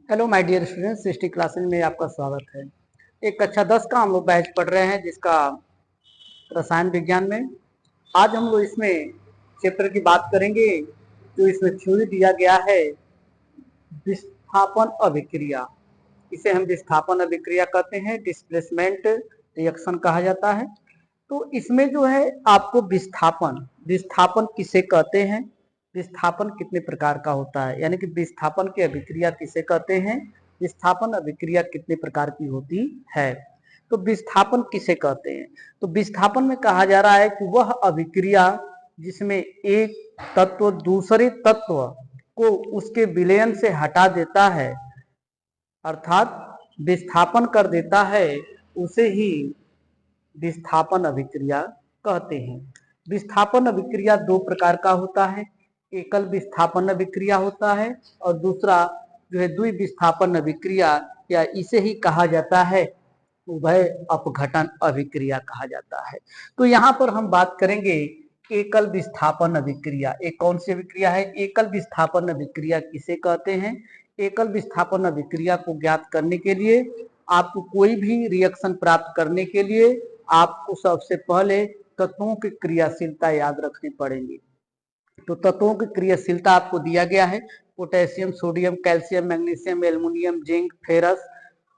Hello my dear students, Srishti classes में आपका स्वागत है। एक कक्षा 10 का हम लोग बैच पढ़ रहे हैं जिसका रसायन विज्ञान में। आज हम लोग इसमें चैप्टर की बात करेंगे। जो इसमें थ्योरी दिया गया है विस्थापन अभिक्रिया, इसे हम विस्थापन अभिक्रिया कहते हैं, डिस्प्लेसमेंट रिएक्शन कहा जाता है। तो इसमें जो है आपको विस्थापन विस्थापन किसे कहते हैं, विस्थापन कितने प्रकार का होता है, यानी कि विस्थापन की अभिक्रिया किसे कहते हैं, विस्थापन अभिक्रिया कितने प्रकार की होती है। तो विस्थापन किसे कहते हैं, तो विस्थापन में कहा जा रहा है कि वह अभिक्रिया जिसमें एक तत्व दूसरे तत्व को उसके विलयन से हटा देता है, अर्थात विस्थापन कर देता है, उसे ही विस्थापन अभिक्रिया कहते हैं। विस्थापन अभिक्रिया दो प्रकार का होता है, एकल विस्थापन अभिक्रिया होता है और दूसरा जो है द्वि विस्थापन अभिक्रिया, या इसे ही कहा जाता है उभय अपघटन अभिक्रिया कहा जाता है। तो यहाँ पर हम बात करेंगे एकल विस्थापन अभिक्रिया। एक कौन सी अभिक्रिया है, एकल विस्थापन अभिक्रिया किसे कहते हैं। एकल विस्थापन अभिक्रिया को ज्ञात करने के लिए आपको कोई भी रिएक्शन प्राप्त करने के लिए आपको सबसे पहले तत्वों की क्रियाशीलता याद रखनी पड़ेगी। तो तत्वों की क्रियाशीलता आपको दिया गया है, potassium, sodium, calcium, magnesium, aluminium, zinc, ferrous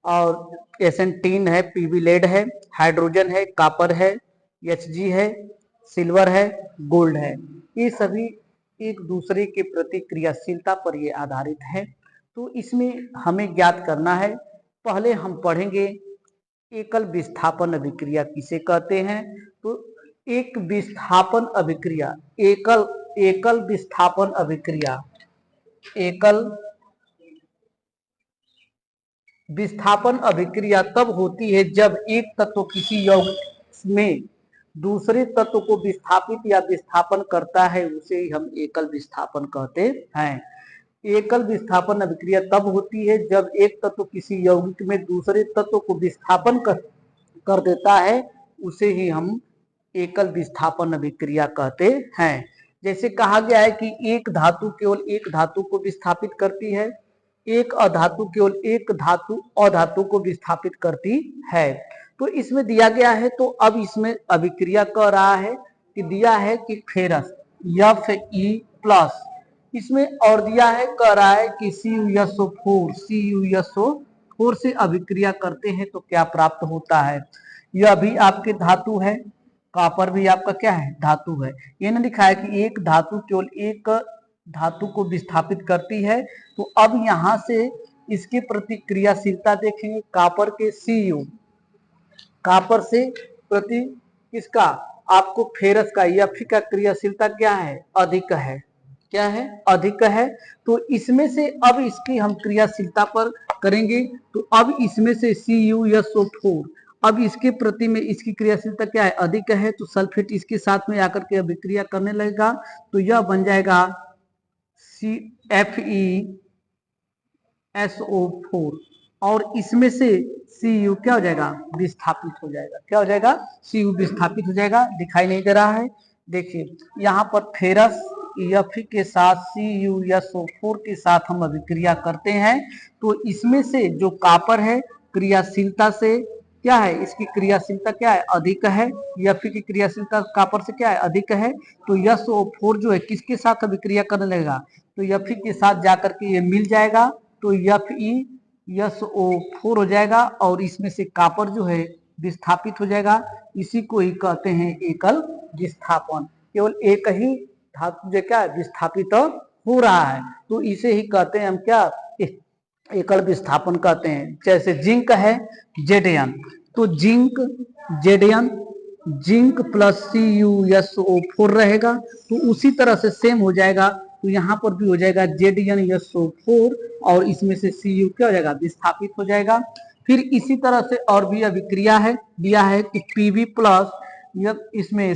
और एसेंटीन है, पीवी लेड है, हाइड्रोजन है, कॉपर है, एचजी है, सिल्वर है, गोल्ड है। ये सभी एक दूसरे के प्रति क्रियाशीलता पर ये आधारित है। तो इसमें हमें ज्ञात करना है, पहले हम पढ़ेंगे एकल विस्थापन अभिक्रिया किसे कहते हैं। तो एक विस्थापन अभिक्रिया, एकल विस्थापन अभिक्रिया, एकल विस्थापन अभिक्रिया तब होती है जब एक तत्व किसी यौगिक में दूसरे तत्व को विस्थापित या विस्थापन करता है, उसे ही हम एकल विस्थापन कहते हैं। एकल विस्थापन अभिक्रिया तब होती है जब एक तत्व किसी यौगिक में दूसरे तत्व को विस्थापन कर देता है, उसे ही हम एकल विस्थापन अभिक्रिया कहते हैं। जैसे कहा गया है कि एक धातु केवल एक धातु को विस्थापित करती है, एक अधातु केवल एक धातु अधातु को विस्थापित करती है। तो इसमें दिया गया है, तो अब इसमें अभिक्रिया कह रहा है कि दिया है कि फेरस Fe+, इसमें और दिया है, कह रहा है कि CuSO4 से अभिक्रिया करते हैं तो क्या प्राप्त होता है। यह भी आपके धातु है, कॉपर भी आपका क्या है, धातु है। ये नहीं लिखा है कि एक धातु केवल एक धातु को विस्थापित करती है। तो अब यहाँ से इसकी प्रतिक्रियाशीलता देखेंगे, कॉपर के Cu, कॉपर से प्रति किसका, आपको फेरस का Fe का क्रियाशीलता क्या है, अधिक है, क्या है, अधिक है। तो इसमें से अब इसकी हम क्रियाशीलता पर करेंगे, तो अब इसमें से CuSO4, अब इसके प्रति में इसकी क्रियाशीलता क्या है, अधिक है, तो सल्फेट इसके साथ में आकर के अभिक्रिया करने लगेगा, तो यह बन जाएगा FeSO4 और इसमें से Cu क्या हो जाएगा, विस्थापित हो जाएगा। क्या हो जाएगा, Cu विस्थापित हो जाएगा। दिखाई नहीं दे रहा है, देखिए यहाँ पर फेरस Fe के साथ CuSO4 के साथ हम अभिक्रिया करते हैं, तो इसमें से जो कॉपर है क्रियाशीलता से क्या है, इसकी क्रियाशीलता क्या है, अधिक है। Fe की क्रियाशीलता कॉपर से क्या है, अधिक है। तो SO4 जो है किसके साथ अभिक्रिया करने लगेगा, तो Fe के साथ जाकर के ये मिल जाएगा, तो FeSO4 हो जाएगा और इसमें से कॉपर जो है विस्थापित हो जाएगा। इसी को ही कहते हैं एकल विस्थापन, केवल एक ही धातु जो क्या विस्थापित हो रहा है, तो इसे ही कहते हैं हम क्या, एकल विस्थापन कहते हैं। जैसे जिंक है Zn, तो जिंक प्लस CuSO4 रहेगा, तो उसी तरह से सेम हो जाएगा। तो यहाँ पर भी हो जाएगा ZnSO4 और इसमें से Cu क्या हो जाएगा, विस्थापित हो जाएगा। फिर इसी तरह से और भी अभिक्रिया है, दिया है कि Pb+, इसमें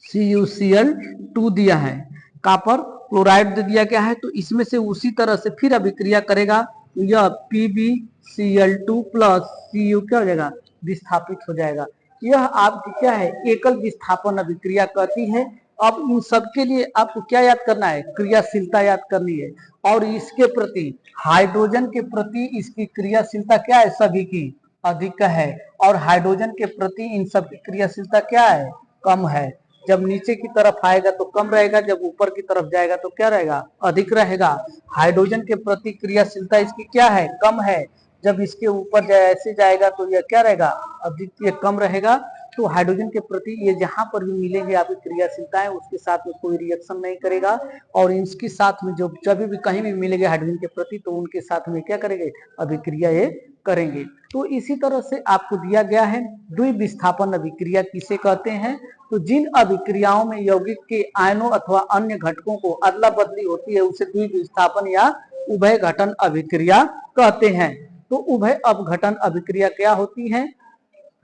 CuCl2 दिया है, कॉपर क्लोराइड दे दिया गया है, तो इसमें से उसी तरह से फिर अभिक्रिया करेगा, तो यह PbCl2 प्लस Cu क्या हो जाएगा, विस्थापित हो जाएगा। यह आपकी क्या है, एकल विस्थापन अभिक्रिया कहती है। अब इन सब के लिए आपको क्या याद करना है, क्रियाशीलता याद करनी है। और इसके प्रति, हाइड्रोजन के प्रति इसकी क्रियाशीलता क्या है, सभी की अधिक है, और हाइड्रोजन के प्रति इन सब की क्रियाशीलता क्या है, कम है। जब नीचे की तरफ आएगा तो कम रहेगा, जब ऊपर की तरफ जाएगा तो क्या रहेगा, अधिक रहेगा। हाइड्रोजन के प्रति क्रियाशीलता इसकी क्या है, कम है। जब इसके ऊपर ऐसे जाएगा तो यह क्या रहेगा, अधिक, ये कम रहेगा। तो हाइड्रोजन के प्रति ये जहां पर भी मिलेंगे आपकी क्रियाशीलताएं, उसके साथ में कोई रिएक्शन नहीं करेगा, और इसके साथ में जो जब भी कहीं भी मिलेंगे हाइड्रोजन के प्रति, तो उनके साथ में क्या करेंगे, अभिक्रिया ये करेंगे। तो इसी तरह से आपको दिया गया है द्विविस्थापन अभिक्रिया किसे कहते हैं। तो जिन अभिक्रियाओं में यौगिक के आयनों अथवा अन्य घटकों को अदला बदली होती है, उसे द्विविस्थापन या उभय घटन अभिक्रिया कहते हैं। तो उभय अपघटन अभिक्रिया क्या होती है,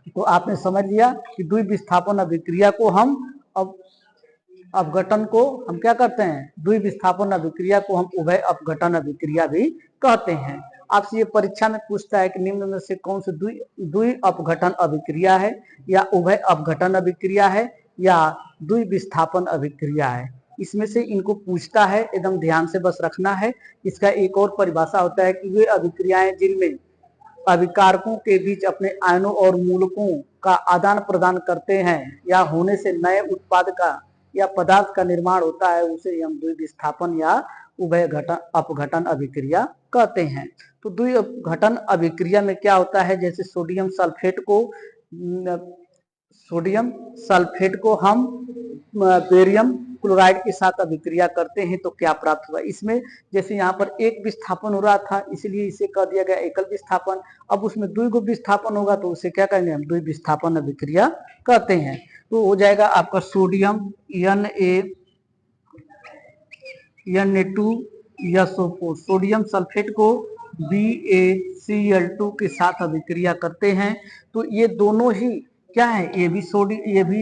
तो आपने समझ लिया कि द्विविस्थापन अभिक्रिया को हम अपघटन को हम क्या करते हैं, द्विविस्थापन अभिक्रिया को हम उभय अपघटन अभिक्रिया भी कहते हैं। आपसे ये परीक्षा में पूछता है कि निम्न में से कौन सी द्वि अपघटन अभिक्रिया है, या उभय अपघटन अभिक्रिया है, या द्विविस्थापन अभिक्रिया है। इसमें से इनको पूछता है, एकदम ध्यान से बस रखना है। इसका एक और परिभाषा होता है कि वे अभिक्रियाएं जिनमें अभिकारकों के बीच अपने आयनों और मूलकों का आदान प्रदान करते हैं या होने से नए उत्पाद का या पदार्थ का निर्माण होता है, उसे हम द्विविस्थापन या उभय अपघटन अभिक्रिया कहते हैं। तो द्विघटन अभिक्रिया में क्या होता है, जैसे सोडियम सल्फेट को हम बेरियम क्लोराइड के साथ अभिक्रिया करते हैं तो क्या प्राप्त हुआ। इसमें जैसे यहाँ पर एक विस्थापन हो रहा था, इसलिए इसे कह दिया गया एकल विस्थापन। अब उसमें द्वि विस्थापन होगा तो उसे क्या कहेंगे, हम द्विविस्थापन अभिक्रिया कहते हैं। तो हो जाएगा आपका सोडियम Na2SO4, सोडियम सल्फेट को BaCl2 के साथ अभिक्रिया करते हैं। तो ये दोनों ही क्या है, ये भी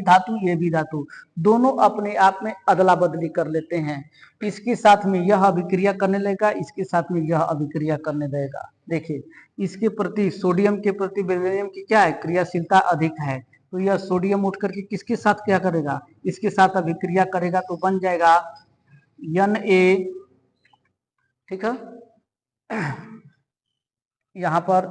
धातु, ये भी धातु, दोनों अपने आप में अदला बदली कर लेते हैं। इसके साथ में यह अभिक्रिया करने लगेगा, इसके साथ में यह अभिक्रिया करने लगेगा। देखिए, इसके प्रति, सोडियम के प्रति बेरिलियम की क्या है, क्रियाशीलता अधिक है। तो यह सोडियम उठ करके किसके साथ क्या करेगा, इसके साथ अभिक्रिया करेगा, तो बन जाएगा Na, ठीक है, यहाँ पर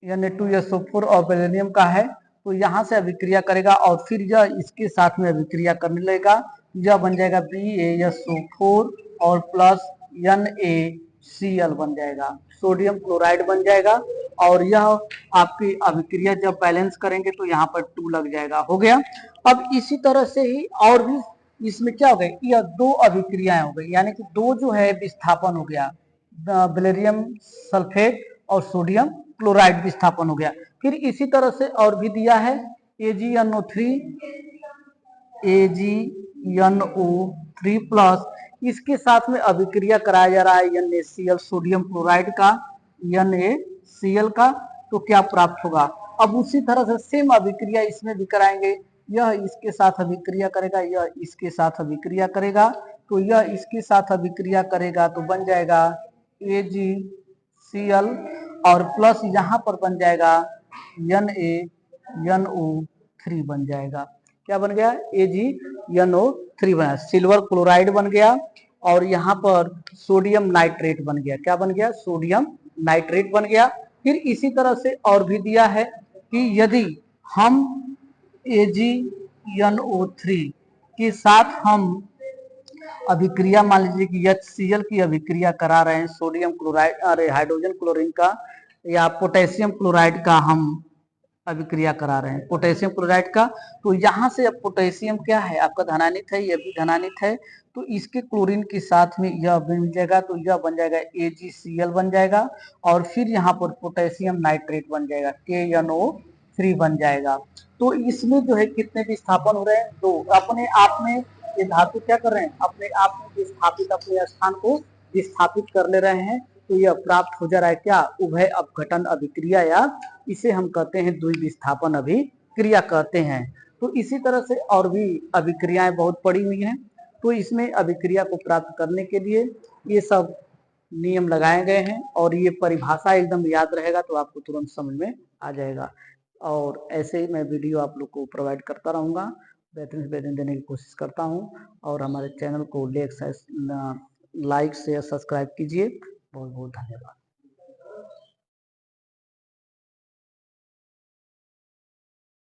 Na2SO4 और बेरिलियम का है, तो यहाँ से अभिक्रिया करेगा और फिर यह इसके साथ में अभिक्रिया करने लगेगा। यह बन जाएगा BaSO4 और प्लस NaCl बन जाएगा, सोडियम क्लोराइड बन जाएगा। और यह आपकी अभिक्रिया जब बैलेंस करेंगे तो यहाँ पर 2 लग जाएगा, हो गया। अब इसी तरह से ही और भी इसमें क्या हो गई, यह दो अभिक्रियाएं हो गई, यानी कि दो जो है विस्थापन हो गया, बेरिलियम सल्फेट और सोडियम क्लोराइड विस्थापन हो गया। फिर इसी तरह से और भी दिया है AgNO3 प्लस, इसके साथ में अभिक्रिया कराया जा रहा है NaCl, सोडियम क्लोराइड का, NaCl का। तो क्या प्राप्त होगा, अब उसी तरह से सेम अभिक्रिया इसमें भी कराएंगे। यह इसके साथ अभिक्रिया करेगा, यह इसके साथ अभिक्रिया करेगा, तो यह इसके साथ अभिक्रिया करेगा तो बन जाएगा AgCl और प्लस यहाँ पर बन जाएगा NaNO3 बन जाएगा। क्या बन गया, AgNO3 बना, सिल्वर क्लोराइड बन गया, और यहाँ पर सोडियम नाइट्रेट बन गया। क्या बन गया, सोडियम नाइट्रेट बन गया। फिर इसी तरह से और भी दिया है कि यदि हम AgNO3 के साथ हम अभिक्रिया, मान लीजिए कि HCl की अभिक्रिया करा रहे हैं, सोडियम क्लोराइड, अरे हाइड्रोजन क्लोरीन का या पोटेशियम क्लोराइड का हम अभिक्रिया करा रहे हैं, पोटेशियम क्लोराइड का। तो यहाँ से अब पोटेशियम क्या है, आपका धनानित है, यह भी धनानित है, तो इसके क्लोरीन के साथ में यह बन जाएगा, तो यह बन जाएगा AgCl बन जाएगा, और फिर यहाँ पर पोटेशियम नाइट्रेट बन जाएगा, KNO3 बन जाएगा। तो इसमें जो है कितने विस्थापन हो रहे हैं, दो। अपने आप में ये धातु क्या कर रहे हैं, अपने आप में विस्थापित, अपने स्थान को विस्थापित कर ले रहे हैं। तो यह प्राप्त हो जा रहा है क्या, उभय अपघटन अभिक्रिया, या इसे हम कहते हैं द्विविस्थापन अभिक्रिया कहते हैं। तो इसी तरह से और भी अभिक्रियाएं बहुत पड़ी हुई हैं। तो इसमें अभिक्रिया को प्राप्त करने के लिए ये सब नियम लगाए गए हैं, और ये परिभाषा एकदम याद रहेगा तो आपको तुरंत समझ में आ जाएगा। और ऐसे ही मैं वीडियो आप लोग को प्रोवाइड करता रहूंगा। बेहतरीन से बेहतरीन देने की कोशिश करता हूँ। और हमारे चैनल को लाइक शेयर सब्सक्राइब कीजिए। बहुत बहुत धन्यवाद।